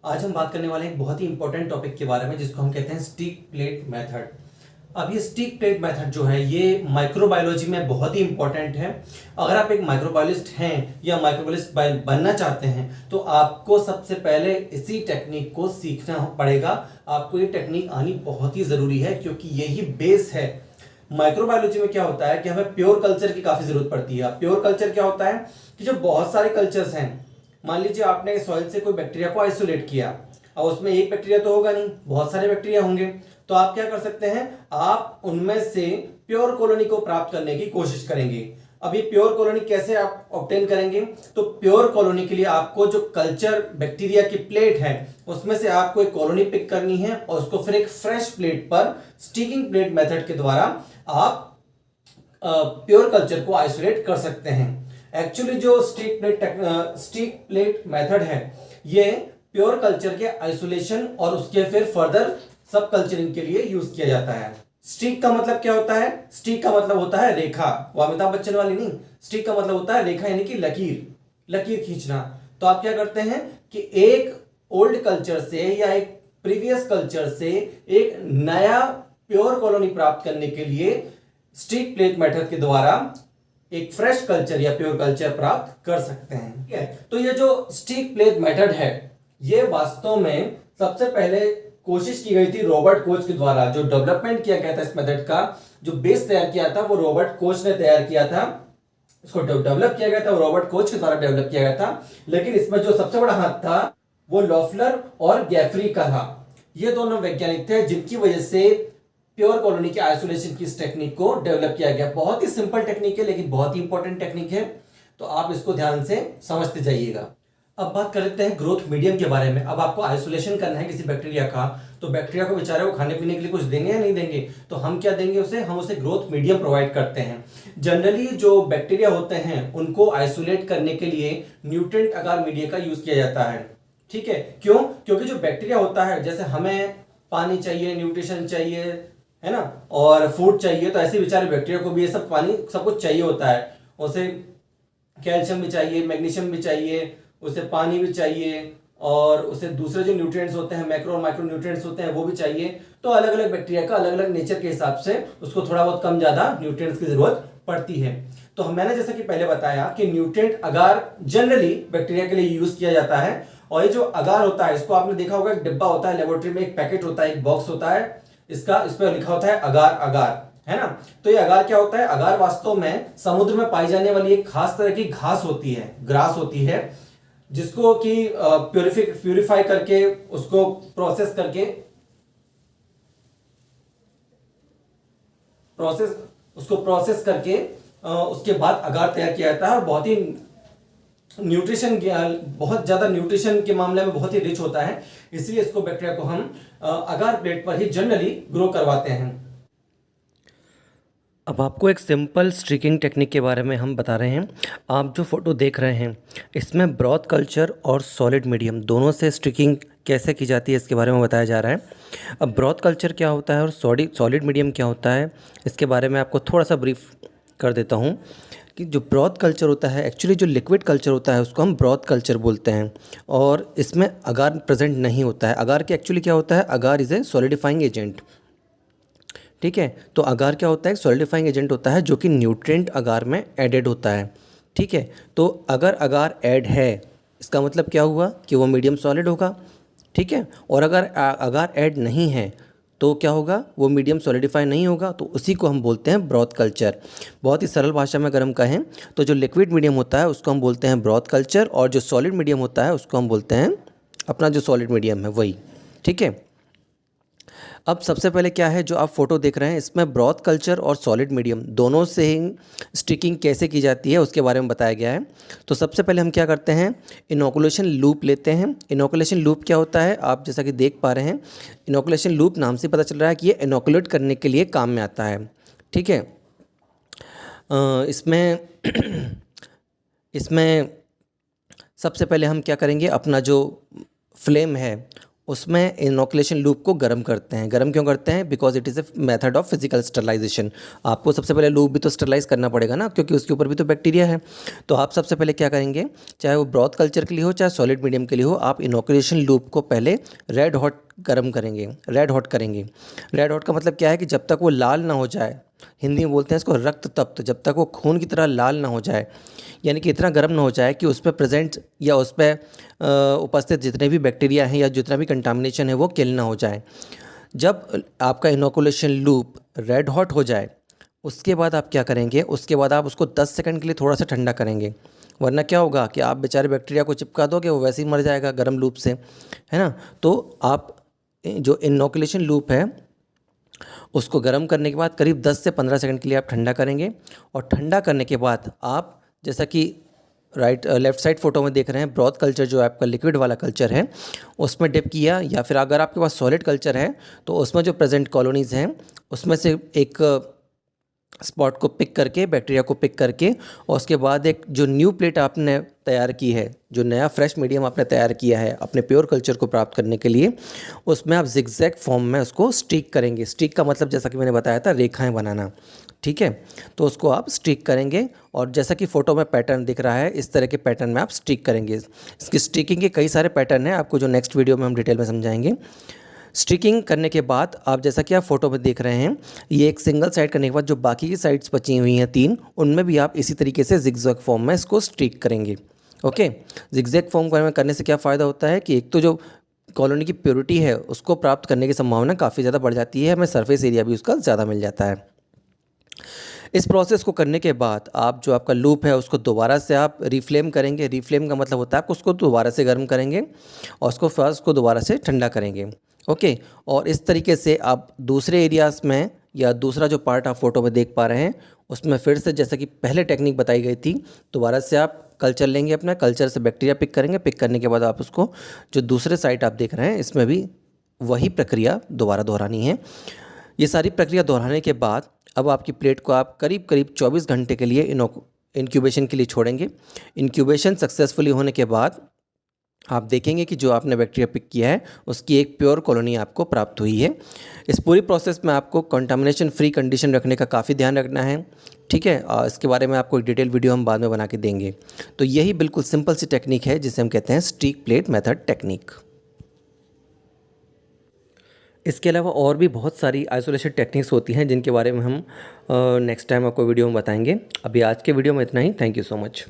आज हम बात करने वाले हैं एक बहुत ही इंपॉर्टेंट टॉपिक के बारे में जिसको हम कहते हैं स्टिक प्लेट मेथड। अब ये स्टिक प्लेट मेथड जो है ये माइक्रोबायोलॉजी में बहुत ही इंपॉर्टेंट है। अगर आप एक माइक्रोबायोलॉजिस्ट हैं या माइक्रोबायोलॉजिस्ट बनना चाहते हैं तो आपको सबसे पहले इसी टेक्निक को सीखना पड़ेगा। आपको ये टेक्निक आनी बहुत ही ज़रूरी है क्योंकि यही बेस है। माइक्रोबायोलॉजी में क्या होता है कि हमें प्योर कल्चर की काफ़ी ज़रूरत पड़ती है। प्योर कल्चर क्या होता है कि जो बहुत सारे कल्चर्स हैं, मान लीजिए आपने सॉइल से कोई बैक्टीरिया को आइसोलेट किया, और उसमें एक बैक्टीरिया तो होगा नहीं, बहुत सारे बैक्टीरिया होंगे। तो आप क्या कर सकते हैं, आप उनमें से प्योर कॉलोनी को प्राप्त करने की कोशिश करेंगे। अब ये प्योर कॉलोनी कैसे आप ऑब्टेन करेंगे, तो प्योर कॉलोनी के लिए आपको जो कल्चर बैक्टीरिया की प्लेट है उसमें से आपको एक कॉलोनी पिक करनी है और उसको फिर एक फ्रेश प्लेट पर स्टिकिंग प्लेट मेथड के द्वारा आप प्योर कल्चर को आइसोलेट कर सकते हैं। एक्चुअली जो स्टिक प्लेट मेथड है ये प्योर कल्चर के आइसोलेशन और उसके फिर फर्दर सब कल्चरिंग के लिए यूज किया जाता है। स्टिक का मतलब क्या होता है, स्टिक का मतलब होता है रेखा, वो अमिताभ बच्चन वाली नहीं। स्टिक का मतलब होता है रेखा यानी कि लकीर, लकीर खींचना। तो आप क्या करते हैं कि एक ओल्ड कल्चर से या एक प्रीवियस कल्चर से एक नया प्योर कॉलोनी प्राप्त करने के लिए स्टिक प्लेट मेथड के द्वारा एक फ्रेश कल्चर या प्योर कल्चर प्राप्त कर सकते हैं। ठीक है, तो ये जो स्टिक प्लेट मेथड है ये वास्तव में सबसे पहले कोशिश की गई थी रॉबर्ट कोच के द्वारा। जो डेवलपमेंट किया गया था इस मेथड का, जो बेस तैयार किया था वो रॉबर्ट कोच ने तैयार किया था। इसको डेवलप किया गया था, वो रॉबर्ट कोच के द्वारा डेवलप किया गया था। लेकिन इसमें जो सबसे बड़ा हाथ था वो लॉफलर और गैफरी का था। ये दोनों वैज्ञानिक थे जिनकी वजह से प्योर कॉलोनी के आइसोलेशन की इस टेक्निक को डेवलप किया गया। बहुत ही सिंपल टेक्निक है लेकिन बहुत ही इंपॉर्टेंट टेक्निक है, तो आप इसको ध्यान से समझते जाइएगा। अब बात कर लेते हैं ग्रोथ मीडियम के बारे में। अब आपको आइसोलेशन करना है किसी बैक्टीरिया का, तो बैक्टीरिया को बेचारे को खाने पीने के लिए कुछ देंगे या नहीं देंगे, तो हम क्या देंगे उसे, हम उसे ग्रोथ मीडियम प्रोवाइड करते हैं। जनरली जो बैक्टीरिया होते हैं उनको आइसोलेट करने के लिए न्यूट्रिएंट अगार मीडिया का यूज किया जाता है। ठीक है, क्यों, क्योंकि जो बैक्टीरिया होता है, जैसे हमें पानी चाहिए, न्यूट्रिशन चाहिए, है ना, और फूड चाहिए, तो ऐसे बेचारे बैक्टीरिया को भी ये सब पानी सब कुछ चाहिए होता है। उसे कैल्शियम भी चाहिए, मैग्नीशियम भी चाहिए, उसे पानी भी चाहिए, और उसे दूसरे जो न्यूट्रिएंट्स होते हैं, मैक्रो और माइक्रो न्यूट्रिएंट्स होते हैं, वो भी चाहिए। तो अलग अलग बैक्टीरिया का अलग अलग नेचर के हिसाब से उसको थोड़ा बहुत कम ज्यादा न्यूट्रिएंट्स की जरूरत पड़ती है। तो मैंने जैसा कि पहले बताया कि न्यूट्रिएंट अगार जनरली बैक्टीरिया के लिए यूज किया जाता है। और ये जो अगार होता है, इसको आपने देखा होगा, एक डिब्बा होता है लेबोरेटरी में, एक पैकेट होता है, एक बॉक्स होता है, इसका इस पर लिखा होता है अगार अगार, है ना। तो ये अगार क्या होता है, अगार वास्तव में समुद्र में पाई जाने वाली एक खास तरह की घास होती है, ग्रास होती है, जिसको कि प्यूरिफाई करके उसको प्रोसेस करके उसके बाद अगार तैयार किया जाता है। और बहुत ही न्यूट्रिशन, बहुत ज्यादा न्यूट्रिशन के मामले में बहुत ही रिच होता है, इसलिए इसको बैक्टीरिया को हम अगार प्लेट पर ही जनरली ग्रो करवाते हैं। अब आपको एक सिंपल स्टिकिंग टेक्निक के बारे में हम बता रहे हैं। आप जो फ़ोटो देख रहे हैं इसमें ब्रॉथ कल्चर और सॉलिड मीडियम दोनों से स्टिकिंग कैसे की जाती है इसके बारे में बताया जा रहा है। अब ब्रॉथ कल्चर क्या होता है और सॉलिड मीडियम क्या होता है, इसके बारे में आपको थोड़ा सा ब्रीफ कर देता हूँ कि जो ब्रॉथ कल्चर होता है, एक्चुअली जो लिक्विड कल्चर होता है उसको हम ब्रॉथ कल्चर बोलते हैं, और इसमें अगार प्रेजेंट नहीं होता है। अगार के एक्चुअली क्या होता है, अगार इज़ ए सॉलिडिफाइंग एजेंट। ठीक है, तो अगार क्या होता है, सॉलिडिफाइंग एजेंट होता है जो कि न्यूट्रिएंट अगार में एडेड होता है। ठीक है, तो अगर अगार ऐड है इसका मतलब क्या हुआ कि वो मीडियम सॉलिड होगा। ठीक है, और अगर अगार ऐड नहीं है तो क्या होगा, वो मीडियम सॉलिडिफाई नहीं होगा, तो उसी को हम बोलते हैं ब्रॉथ कल्चर। बहुत ही सरल भाषा में अगर हम कहें तो जो लिक्विड मीडियम होता है उसको हम बोलते हैं ब्रॉथ कल्चर, और जो सॉलिड मीडियम होता है उसको हम बोलते हैं अपना जो सॉलिड मीडियम है वही। ठीक है, अब सबसे पहले क्या है, जो आप फोटो देख रहे हैं इसमें ब्रॉथ कल्चर और सॉलिड मीडियम दोनों से ही स्टिकिंग कैसे की जाती है उसके बारे में बताया गया है। तो सबसे पहले हम क्या करते हैं, इनोकुलेशन लूप लेते हैं। इनोकुलेशन लूप क्या होता है, आप जैसा कि देख पा रहे हैं, इनोकुलेशन लूप नाम से पता चल रहा है कि ये इनोकुलेट करने के लिए काम में आता है। ठीक है, इसमें इसमें सबसे पहले हम क्या करेंगे, अपना जो फ्लेम है उसमें इनोकुलेशन लूप को गर्म करते हैं। गर्म क्यों करते हैं? Because it is a method of physical sterilisation. आपको सबसे पहले लूप भी तो स्टरलाइज करना पड़ेगा ना, क्योंकि उसके ऊपर भी तो बैक्टीरिया है। तो आप सबसे पहले क्या करेंगे, चाहे वो ब्रॉथ कल्चर के लिए हो चाहे सॉलिड मीडियम के लिए हो, आप इनोकुलेशन लूप को पहले रेड हॉट गर्म करेंगे, रेड हॉट करेंगे। रेड हॉट का मतलब क्या है कि जब तक वो लाल ना हो जाए, हिंदी में बोलते हैं इसको रक्त तप्त, जब तक वो खून की तरह लाल ना हो जाए, यानी कि इतना गर्म ना हो जाए कि उस पर प्रेजेंट या उस पर उपस्थित जितने भी बैक्टीरिया हैं या जितना भी कंटामिनेशन है वो किल ना हो जाए। जब आपका इनोकुलेशन लूप रेड हॉट हो जाए, उसके बाद आप क्या करेंगे, उसके बाद आप उसको 10 सेकंड के लिए थोड़ा सा ठंडा करेंगे। वरना क्या होगा कि आप बेचारे बैक्टीरिया को चिपका दोगे, वो वैसे ही मर जाएगा गर्म लूप से, है ना। तो आप जो इनोकुलेशन लूप है उसको गर्म करने के बाद करीब 10 से 15 सेकंड के लिए आप ठंडा करेंगे। और ठंडा करने के बाद आप, जैसा कि लेफ़्ट साइड फ़ोटो में देख रहे हैं, ब्रॉथ कल्चर जो आपका लिक्विड वाला कल्चर है उसमें डिप किया, या फिर अगर आपके पास सॉलिड कल्चर है तो उसमें जो प्रेजेंट कॉलोनीज़ हैं उसमें से एक स्पॉट को पिक करके, बैक्टीरिया को पिक करके, और उसके बाद एक जो न्यू प्लेट आपने तैयार की है, जो नया फ्रेश मीडियम आपने तैयार किया है अपने प्योर कल्चर को प्राप्त करने के लिए, उसमें आप जिगजैग फॉर्म में उसको स्टिक करेंगे। स्टिक का मतलब जैसा कि मैंने बताया था, रेखाएं बनाना, ठीक है। तो उसको आप स्टिक करेंगे और जैसा कि फ़ोटो में पैटर्न दिख रहा है, इस तरह के पैटर्न में आप स्टिक करेंगे। इसकी स्टिकिंग के कई सारे पैटर्न हैं, आपको जो नेक्स्ट वीडियो में हम डिटेल में समझाएंगे। स्टिकिंग करने के बाद आप, जैसा कि आप फोटो में देख रहे हैं, ये एक सिंगल साइड करने के बाद जो बाकी की साइड्स बची हुई हैं 3, उनमें भी आप इसी तरीके से जिगजैग फॉर्म में इसको स्टिक करेंगे। ओके, जिगजैग फॉर्म करने से क्या फ़ायदा होता है कि एक तो जो कॉलोनी की प्योरिटी है उसको प्राप्त करने की संभावना काफ़ी ज़्यादा बढ़ जाती है, हमें सरफेस एरिया भी उसका ज़्यादा मिल जाता है। इस प्रोसेस को करने के बाद आप जो आपका लूप है उसको दोबारा से आप रीफ्लेम करेंगे। रीफ्लेम का मतलब होता है आप उसको दोबारा से गर्म करेंगे और उसको दोबारा से ठंडा करेंगे। ओके, और इस तरीके से आप दूसरे एरियाज़ में, या दूसरा जो पार्ट आप फोटो में देख पा रहे हैं उसमें फिर से जैसा कि पहले टेक्निक बताई गई थी, दोबारा से आप कल्चर लेंगे, अपना कल्चर से बैक्टीरिया पिक करेंगे। पिक करने के बाद आप उसको, जो दूसरे साइट आप देख रहे हैं, इसमें भी वही प्रक्रिया दोबारा दोहरानी है। ये सारी प्रक्रिया दोहराने के बाद अब आपकी प्लेट को आप करीब करीब 24 घंटे के लिए इंक्यूबेशन के लिए छोड़ेंगे। इंक्यूबेशन सक्सेसफुली होने के बाद आप देखेंगे कि जो आपने बैक्टीरिया पिक किया है उसकी एक प्योर कॉलोनी आपको प्राप्त हुई है। इस पूरी प्रोसेस में आपको कंटामिनेशन फ्री कंडीशन रखने का काफ़ी ध्यान रखना है, ठीक है। और इसके बारे में आपको एक डिटेल वीडियो हम बाद में बना के देंगे। तो यही बिल्कुल सिंपल सी टेक्निक है जिसे हम कहते हैं स्टिक प्लेट मेथड टेक्निक। इसके अलावा और भी बहुत सारी आइसोलेशन टेक्निक्स होती हैं जिनके बारे में हम नेक्स्ट टाइम आपको वीडियो में बताएंगे। अभी आज के वीडियो में इतना ही। Thank you so much.